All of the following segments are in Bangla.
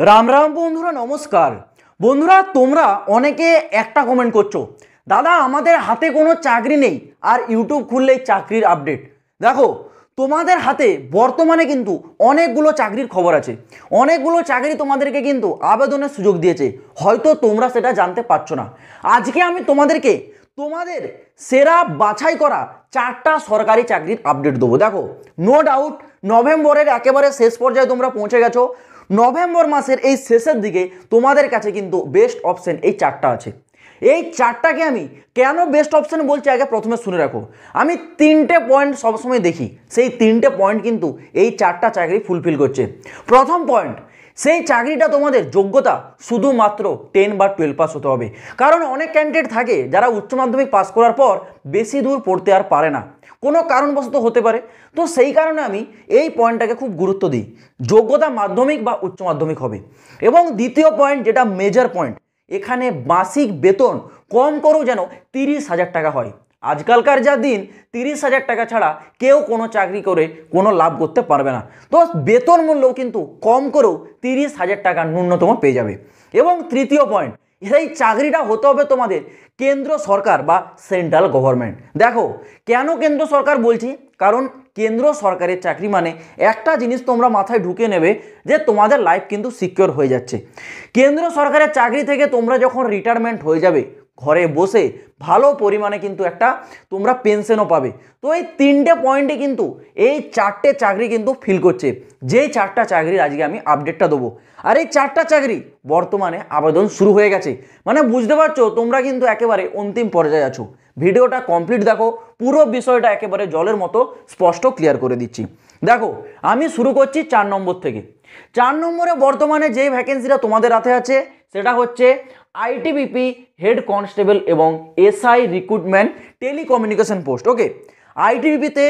রাম রাম বন্ধুরা, নমস্কার। বন্ধুরা, তোমরা অনেকে একটা কমেন্ট করছো, দাদা আমাদের হাতে কোনো চাকরি নেই আর ইউটিউব খুললেই চাকরির আপডেট। দেখো, তোমাদের হাতে বর্তমানে কিন্তু অনেকগুলো চাকরির খবর আছে, অনেকগুলো চাকরি তোমাদেরকে কিন্তু আবেদনের সুযোগ দিয়েছে, হয়তো তোমরা সেটা জানতে পারছো না। আজকে আমি তোমাদেরকে তোমাদের সেরা বাছাই করা 4টা সরকারি চাকরির আপডেট দেবো। দেখো, নো ডাউট নভেম্বরের একেবারে শেষ পর্যায়ে তোমরা পৌঁছে গেছো। নভেম্বর মাসের এই শেষের দিকে তোমাদের কাছে কিন্তু বেস্ট অপশন এই 4টা আছে। এই 4টাকে আমি কেন বেস্ট অপশন বলছি আগে প্রথমে শুনে রাখো। আমি 3টে পয়েন্ট সবসময় দেখি, সেই 3টে পয়েন্ট কিন্তু এই 4টা চাকরি ফুলফিল করছে। প্রথম পয়েন্ট, সেই চাকরিটা তোমাদের যোগ্যতা শুধুমাত্র 10 বা 12 পাস হতে হবে। কারণ অনেক ক্যান্ডিডেট থাকে যারা উচ্চ মাধ্যমিক পাস করার পর বেশি দূর পড়তে আর পারে না, কোনো কারণবশত হতে পারে। তো সেই কারণে আমি এই পয়েন্টটাকে খুব গুরুত্ব দিই, যোগ্যতা মাধ্যমিক বা উচ্চ মাধ্যমিক হবে। এবং দ্বিতীয় পয়েন্ট, যেটা মেজর পয়েন্ট, এখানে মাসিক বেতন কম করেও যেন 30,000 টাকা হয়। আজকালকার যা দিন, 30,000 টাকা ছাড়া কেউ কোনো চাকরি করে কোনো লাভ করতে পারবে না। তো বেতন মূল্যও কিন্তু কম করেও 30,000 টাকা ন্যূনতম পেয়ে যাবে। এবং তৃতীয় পয়েন্ট, এই চাকরিটা হতে হবে তোমাদের কেন্দ্র সরকার বা সেন্ট্রাল গভর্নমেন্ট। দেখো, কেন কেন্দ্র সরকার বলছি, কারণ কেন্দ্র সরকারের চাকরি মানে একটা জিনিস তোমরা মাথায় ঢুকে নেবে যে তোমাদের লাইফ কিন্তু সিকিওর হয়ে যাচ্ছে। কেন্দ্র সরকারের চাকরি থেকে তোমরা যখন রিটায়ারমেন্ট হয়ে যাবে, ঘরে বসে ভালো পরিমাণে কিন্তু একটা তোমরা পেনশনও পাবে। তো এই 3টে পয়েন্টে কিন্তু এই 4টে চাকরি কিন্তু ফিল করছে, যেই 4টা চাকরির আজকে আমি আপডেটটা দেবো। আর এই 4টা চাকরি বর্তমানে আবেদন শুরু হয়ে গেছে, মানে বুঝতে পারছো তোমরা কিন্তু একেবারে অন্তিম পর্যায়ে আছো। ভিডিওটা কমপ্লিট দেখো, পুরো বিষয়টা একেবারে জলের মতো স্পষ্ট ক্লিয়ার করে দিচ্ছি। দেখো, আমি শুরু করছি 4 নম্বর থেকে। 4 নম্বরে বর্তমানে যেই ভ্যাকেন্সিটা তোমাদের হাতে আছে সেটা হচ্ছে আইটিবিপি হেড কনস্টেবল এবং এসআই রিক্রুটমেন্ট টেলিকমিউনিকেশন পোস্ট। ওকে, আইটিবিপিতে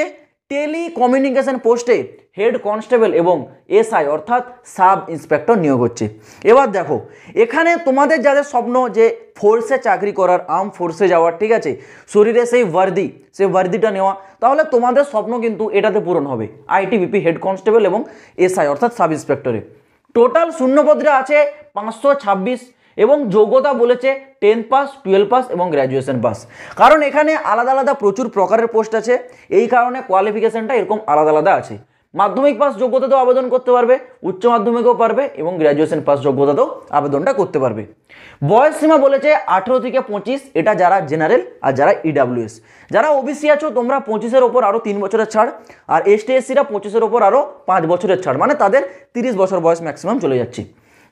টেলিকমিউনিকেশন পোস্টে হেড কনস্টেবল এবং এসআই অর্থাৎ সাব ইন্সপেক্টর নিয়োগ হচ্ছে। এবার দেখো, এখানে তোমাদের যাদের স্বপ্ন যে ফোর্সে চাকরি করার, আর্ম ফোর্সে যাওয়ার, ঠিক আছে, শরীরে সেই ওয়ার্দিটা নেওয়া, তাহলে তোমাদের স্বপ্ন কিন্তু এটাতে পূরণ হবে, আইটিবিপি হেড কনস্টেবল এবং এসআই অর্থাৎ সাব ইন্সপেক্টরে। টোটাল শূন্যপদে আছে 526 এবং যোগ্যতা বলেছে 10 পাস, 12 পাস এবং গ্র্যাজুয়েশন পাস। কারণ এখানে আলাদা আলাদা প্রচুর প্রকারের পোস্ট আছে, এই কারণে কোয়ালিফিকেশনটা এরকম আলাদা আলাদা আছে। মাধ্যমিক পাস যোগ্যতাতেও আবেদন করতে পারবে, উচ্চ মাধ্যমিকও পারবে এবং গ্র্যাজুয়েশন পাস যোগ্যতাতেও আবেদনটা করতে পারবে। বয়স সীমা বলেছে 18 থেকে 25, এটা যারা জেনারেল আর যারা ইডাব্লিউএস। যারা ওবিসি আছো তোমরা 25-এর ওপর আরও 3 বছরের ছাড়, আর এসটি এসসিরা 25-এর ওপর আরও 5 বছরের ছাড়, মানে তাদের 30 বছর বয়স ম্যাক্সিমাম চলে যাচ্ছে।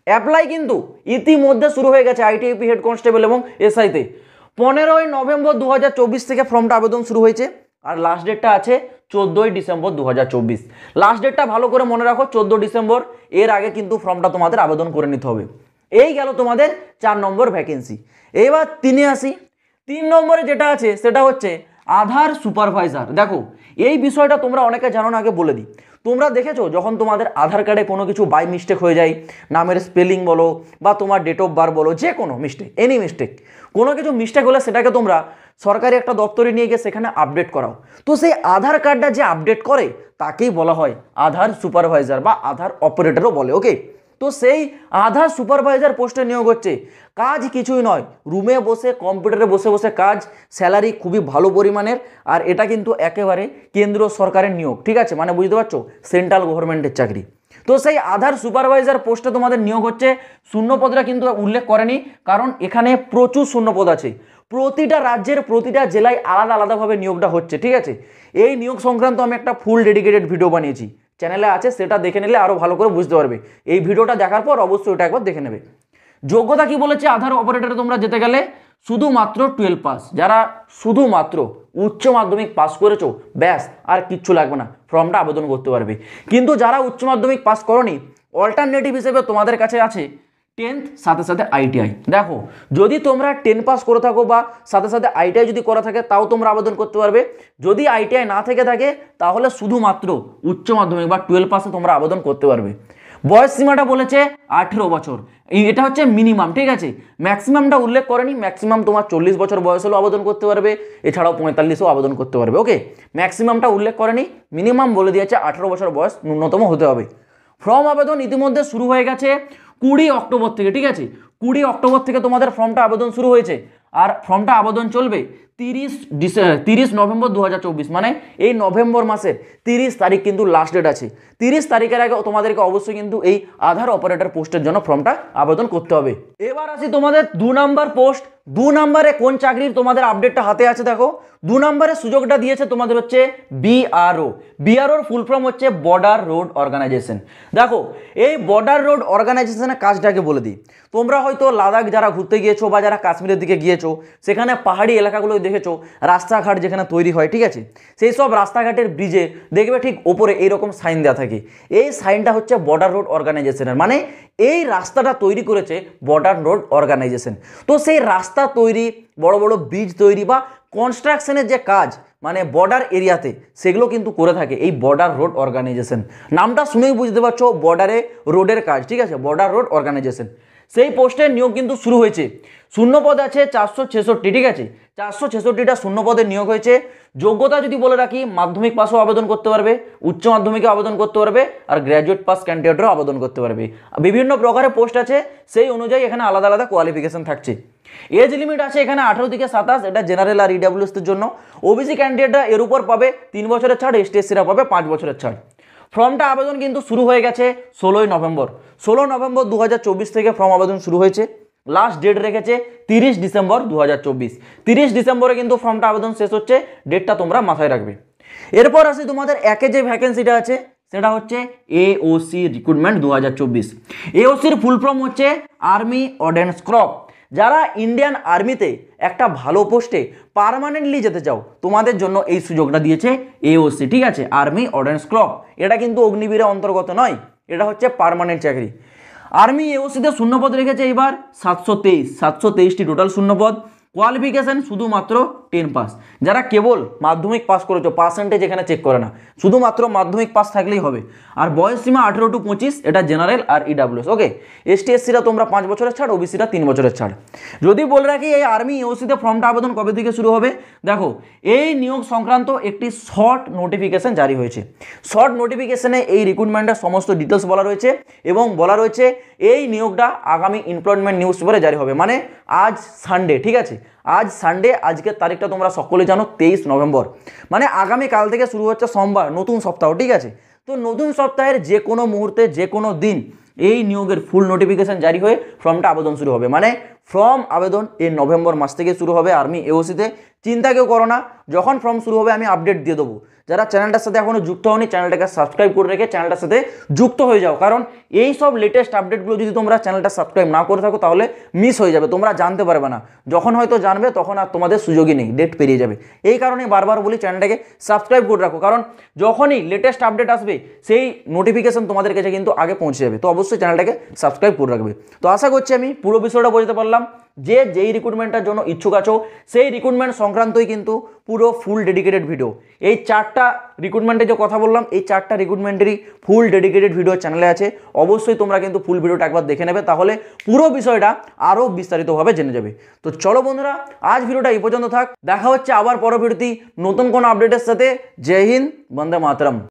অ্যাপ্লাই কিন্তু ইতিমধ্যে শুরু হয়ে গেছে আইটিবিপি হেড কনস্টেবল এবং এসআইতে। 15ই নভেম্বর 2024 থেকে ফর্মটা আবেদন শুরু হয়েছে, আর লাস্ট ডেটটা আছে 14ই ডিসেম্বর 2024। লাস্ট ডেটটা ভালো করে মনে রাখো, 14 ডিসেম্বর। এর আগে কিন্তু ফর্মটা তোমাদের আবেদন করে নিতে হবে। এই গেল তোমাদের 4 নম্বর ভ্যাকেন্সি। এবার 3-এ আসি। 3 নম্বরে যেটা আছে সেটা হচ্ছে আধার সুপারভাইজার। দেখো, এই বিষয়টা তোমরা অনেকে জানো না, আগে বলে দিই। তোমরা দেখেছো যখন তোমাদের আধার কার্ডে কোনো কিছু বাই মিস্টেক হয়ে যায়, নামের স্পেলিং বলো বা তোমার ডেট অফ বার্থ বলো, যে কোনো মিস্টেক, এনি মিস্টেক, কোনো কিছু মিস্টেক হলে সেটাকে তোমরা সরকারি একটা দপ্তরে নিয়ে গিয়ে সেখানে আপডেট করাও। তো সেই আধার কার্ডটা যে আপডেট করে তাকেই বলা হয় আধার সুপারভাইজার বা আধার অপারেটরও বলে। ওকে, তো সেই আধার সুপারভাইজার পোস্টে নিয়োগ হচ্ছে। কাজ কিছুই নয়, রুমে বসে কম্পিউটারে বসে বসে কাজ, স্যালারি খুবই ভালো পরিমাণের, আর এটা কিন্তু একেবারে কেন্দ্র সরকারের নিয়োগ, ঠিক আছে, মানে বুঝতে পারছো সেন্ট্রাল গভর্নমেন্টের চাকরি। তো সেই আধার সুপারভাইজার পোস্টে তোমাদের নিয়োগ হচ্ছে। শূন্যপদটা কিন্তু উল্লেখ করেনি, কারণ এখানে প্রচুর শূন্যপদ আছে, প্রতিটা রাজ্যের প্রতিটা জেলায় আলাদা আলাদাভাবে নিয়োগটা হচ্ছে, ঠিক আছে। এই নিয়োগ সংক্রান্ত আমি একটা ফুল ডেডিকেটেড ভিডিও বানিয়েছি, চ্যানেলে আছে, সেটা দেখে নিলে আরও ভালো করে বুঝতে পারবে। এই ভিডিওটা দেখার পর অবশ্যই ওটা একবার দেখে নেবে। যোগ্যতা কি বলেছে, আধার অপারেটরে তোমরা যেতে গেলে শুধুমাত্র 12 পাস, যারা শুধুমাত্র উচ্চ মাধ্যমিক পাস করেছো ব্যাস, আর কিচ্ছু লাগবে না, ফর্মটা আবেদন করতে পারবে। কিন্তু যারা উচ্চ মাধ্যমিক পাস করোনি, অল্টারনেটিভ হিসেবে তোমাদের কাছে আছে 10th সাথে সাথে আইটিআই। দেখো, যদি তোমরা 10 পাস করে থাকো বা সাথে সাথে আইটিআই যদি করা থাকে তাও তোমরা আবেদন করতে পারবে। যদি আইটিআই না থেকে থাকে তাহলে শুধুমাত্র উচ্চ মাধ্যমিক বা 12 পাসে তোমরা আবেদন করতে পারবে। বয়স সীমাটা বলেছে 18 বছর, এটা হচ্ছে মিনিমাম, ঠিক আছে। ম্যাক্সিমামটা উল্লেখ করেনি, ম্যাক্সিমাম তোমার 40 বছর বয়স হলেও আবেদন করতে পারবে, এছাড়াও 45ও আবেদন করতে পারবে। ওকে, ম্যাক্সিমামটা উল্লেখ করেনি, মিনিমাম বলে দিয়েছে 18 বছর বয়স ন্যূনতম হতে হবে। ফর্ম আবেদন ইতিমধ্যে শুরু হয়ে গেছে। 20 অক্টোবর থেকে, ঠিক আছে, 20 অক্টোবর থেকে তোমাদের ফর্মটা আবেদন শুরু হয়েছে আর ফর্মটা আবেদন চলবে 30 নভেম্বর 2024, মানে এই নভেম্বর মাসের 30 তারিখ কিন্তু লাস্ট ডেট আছে। 30 তারিখের আগে তোমাদেরকে অবশ্যই কিন্তু এই আধার অপারেটর পোস্টের জন্য ফর্মটা আবেদন করতে হবে। এবার আসি তোমাদের 2 নম্বর পোস্ট। 2 নম্বরে কোন চাকরির তোমাদের আপডেটটা হাতে আছে দেখো। 2 নম্বরে সুযোগটা দিয়েছে তোমাদের হচ্ছে বিআরও। বিআরওর ফুল ফর্ম হচ্ছে বর্ডার রোড অর্গানাইজেশন। দেখো এই বর্ডার রোড অর্গানাইজেশনের কাজটাকে বলে দিই। তোমরা হয়তো লাদাখ যারা ঘুরতে গিয়েছো বা যারা কাশ্মীরের দিকে গিয়েছো, সেখানে পাহাড়ি এলাকাগুলো দেখেছো, রাস্তাঘাট যেখানে তৈরি হয়, ঠিক আছে, সেই সব রাস্তাঘাটের ব্রিজে দেখবে ঠিক ওপরে এইরকম সাইন দেওয়া থাকে। এই সাইনটা হচ্ছে বর্ডার রোড অর্গানাইজেশনের, মানে এই রাস্তাটা তৈরি করেছে বর্ডার রোড অর্গানাইজেশন। তো সেই রাস্তা তৈরি, বড় বড় ব্রিজ তৈরি বা কনস্ট্রাকশনের যে কাজ মানে বর্ডার এরিয়াতে, সেগুলো কিন্তু করে থাকে এই বর্ডার রোড অর্গানাইজেশন। নামটা শুনেই বুঝতে পারছো বর্ডারে রোডের কাজ, ঠিক আছে, বর্ডার রোড অর্গানাইজেশন। সেই পোস্টের নিয়োগ কিন্তু শুরু হয়েছে। শূন্যপদ আছে 466, ঠিক আছে, 466টা শূন্যপদের নিয়োগ হয়েছে। যোগ্যতা যদি বলে রাখি, মাধ্যমিক পাসও আবেদন করতে পারবে, উচ্চ মাধ্যমিকে আবেদন করতে পারবে, আর গ্র্যাজুয়েট পাস ক্যান্ডিডেটরাও আবেদন করতে পারবে। বিভিন্ন প্রকারের পোস্ট আছে, সেই অনুযায়ী এখানে আলাদা আলাদা কোয়ালিফিকেশন থাকছে। এজ লিমিট আছে এখানে 18 থেকে 27, এটা জেনারেল আর ইডাব্লিউএসের জন্য। ওবিসি ক্যান্ডিডেটরা এর উপর পাবে 3 বছরের ছাড়, এসটি এসসিরা পাবে 5 বছরের ছাড়। ফর্মটা আবেদন কিন্তু শুরু হয়ে গেছে 16 নভেম্বর। 16 নভেম্বর 2024 থেকে ফর্ম আবেদন শুরু হয়েছে। লাস্ট ডেট রেখেছে 30 ডিসেম্বর 2024। 30 ডিসেম্বরে কিন্তু ফর্মটা আবেদন শেষ হচ্ছে, ডেটটা তোমরা মাথায় রাখবে। এরপর আসি তোমাদের একে যে ভ্যাকেন্সিটা আছে সেটা হচ্ছে এওসি রিক্রুটমেন্ট 2024। এওসির ফুল ফর্ম হচ্ছে আর্মি অর্ডিন্যান্স ক্রপ। যারা ইন্ডিয়ান আর্মিতে একটা ভালো পোস্টে পার্মানেন্টলি যেতে চাও, তোমাদের জন্য এই সুযোগটা দিয়েছে এওসি, ঠিক আছে, আর্মি অর্ডিন্যান্স ক্রপ। এটা কিন্তু অগ্নিবীরের অন্তর্গত নয়, এটা হচ্ছে পার্মানেন্ট চাকরি। আর্মি এওসিতে শূন্যপদ রেখেছে এবার 723টি টোটাল শূন্যপদ। কোয়ালিফিকেশান শুধুমাত্র 10 পাস। যারা কেবল মাধ্যমিক পাস করেছো, পার্সেন্টেজ এখানে চেক করে না, শুধুমাত্র মাধ্যমিক পাস থাকলেই হবে। আর বয়স সীমা 18 to 25, এটা জেনারেল আর ইডাব্লিউএস। ওকে, এসটি এসসিরা তোমরা 5 বছরের ছাড়, ওবিসিরা 3 বছরের ছাড়। যদি বলে রাখি এই আর্মি এওসিতে ফর্মটা আবেদন কবে থেকে শুরু হবে, দেখো এই নিয়োগ সংক্রান্ত একটি শর্ট নোটিফিকেশন জারি হয়েছে। শর্ট নোটিফিকেশনে এই রিক্রুটমেন্টের সমস্ত ডিটেলস বলা রয়েছে এবং বলা রয়েছে এই নিয়োগটা আগামী এমপ্লয়মেন্ট নিউজ পেপারে জারি হবে, মানে আজ সানডে, ঠিক আছে, আজ সানডে, আজকের তারিখটা তোমরা সকলে জানো 23 নভেম্বর, মানে আগামী কাল থেকে শুরু হচ্ছে সোমবার, নতুন সপ্তাহ, ঠিক আছে। তো নতুন সপ্তাহের যে কোনো মুহূর্তে, যে কোনো দিন এই নিয়োগের ফুল নোটিফিকেশন জারি হয়ে ফর্মটা আবেদন শুরু হবে। মানে ফর্ম আবেদন এই নভেম্বর মাস থেকে শুরু হবে আর্মি এওসিতে। চিন্তা কেউ করো না, যখন ফর্ম শুরু হবে আমি আপডেট দিয়ে দেবো। যারা চ্যানেলটার সাথে এখনও যুক্ত হয়নি, চ্যানেলটাকে সাবস্ক্রাইব করে রেখে চ্যানেলটার সাথে যুক্ত হয়ে যাও, কারণ এই সব লেটেস্ট আপডেটগুলো যদি তোমরা চ্যানেলটা সাবস্ক্রাইব না করে থাকো তাহলে মিস হয়ে যাবে, তোমরা জানতে পারবে না। যখন হয়তো জানবে তখন আর তোমাদের সুযোগই নেই, ডেট পেরিয়ে যাবে। এই কারণে বারবার বলি চ্যানেলটাকে সাবস্ক্রাইব করে রাখো, কারণ যখনই লেটেস্ট আপডেট আসবে সেই নোটিফিকেশন তোমাদের কাছে কিন্তু আগে পৌঁছে যাবে। তো অবশ্যই চ্যানেলটাকে সাবস্ক্রাইব করে রাখবে। তো আশা করছি আমি পুরো বিষয়টা বোঝাতে পারলাম। যেই রিক্রুটমেন্টের জন্য ইচ্ছুক আছো সেই রিক্রুটমেন্ট সংক্রান্তই কিন্তু পুরো ফুল ডেডিকেটেড ভিডিও, এই 4টা রিক্রুটমেন্টের যে কথা বললাম, এই 4টা রিক্রুটমেন্টেরই ফুল ডেডিকেটেড ভিডিও চ্যানেলে আছে। অবশ্যই তোমরা কিন্তু ফুল ভিডিওটা একবার দেখে নেবে, তাহলে পুরো বিষয়টা আরও বিস্তারিতভাবে জেনে যাবে। তো চলো বন্ধুরা, আজ ভিডিওটা এই পর্যন্ত থাক। দেখা হচ্ছে আবার পরবর্তী নতুন কোনো আপডেটের সাথে। জয় হিন্দ, বন্দে মাতরম।